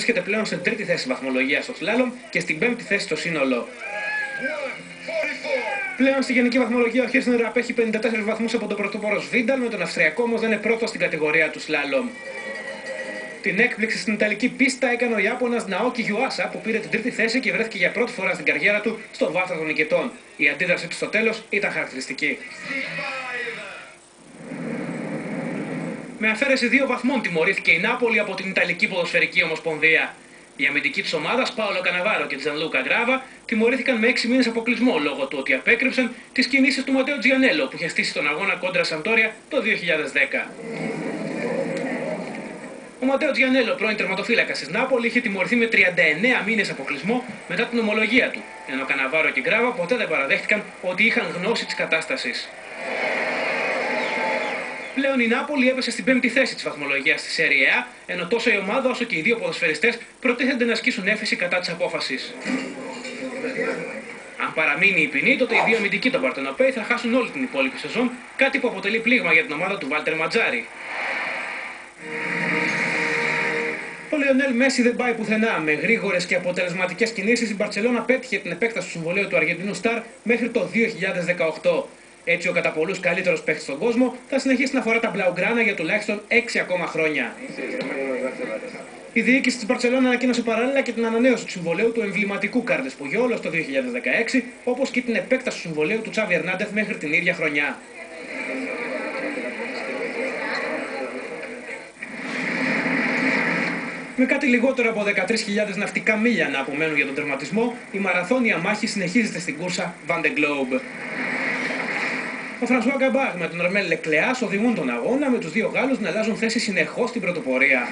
βρίσκεται πλέον στην τρίτη θέση βαθμολογία στο σλάλομ και στην πέμπτη θέση στο σύνολο. Πλέον στη γενική βαθμολογία ο Χίρσνερ απέχει 54 βαθμούς από τον πρωτοπόρο Σβίνταλ, με τον Αυστριακό όμως να είναι πρώτο στην κατηγορία του σλάλομ. Την έκπληξη στην Ιταλική πίστα έκανε ο Ιάπωνας Ναόκι Γιουάσα, που πήρε την τρίτη θέση και βρέθηκε για πρώτη φορά στην καριέρα του στο βάθρο των νικητών. Η αντίδρασή του στο τέλος ήταν χαρακτηριστική. Με αφαίρεση 2 βαθμών τιμωρήθηκε η Νάπολη από την Ιταλική Ποδοσφαιρική Ομοσπονδία. Οι αμυντικοί της ομάδας, Πάολο Καναβάρο και Τζανλούκα Γκράβα, τιμωρήθηκαν με 6 μήνες αποκλεισμό λόγω του ότι απέκρυψαν τις κινήσεις του Ματέο Τζιανέλο, που είχε στήσει τον αγώνα κόντρα Σαμπτόρια το 2010. Ο Ματέο Τζιανέλο, πρώην τερματοφύλακας της Νάπολη, είχε τιμωρηθεί με 39 μήνες αποκλεισμό μετά την ομολογία του, ενώ Καναβάρο και Γκράβα ποτέ δεν παραδέχτηκαν ότι είχαν γνώση της κατάστασης. Πλέον η Νάπολη έπεσε στην πέμπτη θέση της βαθμολογίας στη Serie A, ενώ τόσο η ομάδα όσο και οι δύο ποδοσφαιριστές προτίθενται να ασκήσουν έφεση κατά της απόφασης. Αν παραμείνει η ποινή, τότε οι δύο αμυντικοί των Παρτενοπέοι θα χάσουν όλη την υπόλοιπη σεζόν, κάτι που αποτελεί πλήγμα για την ομάδα του Βάλτερ Ματζάρι. Ο Λιονέλ Μέση δεν πάει πουθενά. Με γρήγορες και αποτελεσματικές κινήσεις η Μπαρτσελόνα πέτυχε την επέκταση του συμβολαίου του Αργεντινού Σταρ μέχρι το 2018. Έτσι, ο κατά πολλούς καλύτερος παίκτης στον κόσμο θα συνεχίσει να φορά τα μπλαουγκράνα για τουλάχιστον 6 ακόμα χρόνια. Η διοίκηση της Μπαρτσελόνα ανακοίνωσε παράλληλα και την ανανέωση του συμβολαίου του εμβληματικού Κάρλες Πουγιόλ το 2016, όπως και την επέκταση του συμβολαίου του Τσάβι Ερνάντεθ μέχρι την ίδια χρονιά. Με κάτι λιγότερο από 13.000 ναυτικά μίλια να απομένουν για τον τερματισμό, η μαραθώνια μάχη συνεχίζεται στην κούρσα Van de Globe. Ο Φρανσουά Γκαμπάρ με τον Αρμέλ Λεκλεάς οδηγούν τον αγώνα, με τους δύο Γάλλους να αλλάζουν θέση συνεχώς στην πρωτοπορία.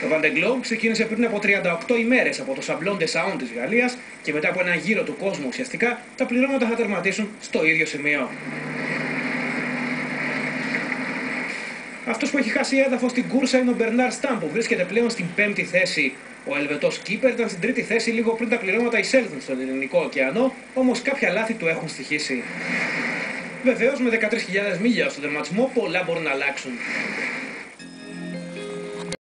Το Van de Globe ξεκίνησε πριν από 38 ημέρες από το Sablon de Saône της Γαλλίας και μετά από έναν γύρο του κόσμου ουσιαστικά τα πληρώματα θα τερματίσουν στο ίδιο σημείο. Αυτός που έχει χάσει έδαφος στην κούρσα είναι ο Μπερνάρ Σταμ, που βρίσκεται πλέον στην πέμπτη θέση. Ο Ελβετός Κίπερ ήταν στην τρίτη θέση λίγο πριν τα πληρώματα εισέλθουν στον Ειρηνικό ωκεανό, όμως κάποια λάθη του έχουν στοιχήσει. Βεβαίως, με 13.000 μίλια στον τερματισμό πολλά μπορούν να αλλάξουν.